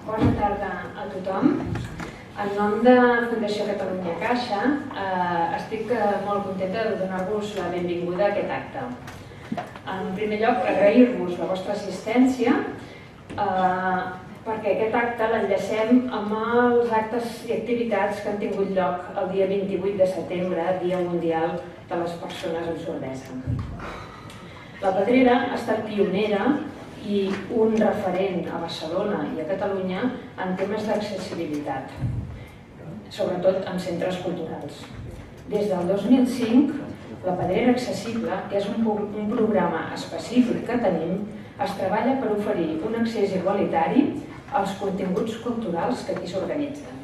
Bona tarda a tothom. En nom de Fundació Catalunya Caixa estic molt contenta de donar-vos la benvinguda a aquest acte. En primer lloc, agrair-vos la vostra assistència perquè aquest acte l'enllacem amb els actes i activitats que han tingut lloc el dia 28 de setembre, Dia Mundial de les Persones amb Sordesa. La Pedrera ha estat pionera i un referent a Barcelona i a Catalunya en temes d'accessibilitat, sobretot en centres culturals. Des del 2005, la Pedrera Accessible, que és un programa específic que tenim, es treballa per oferir un accés igualitari als continguts culturals que aquí s'organitzen.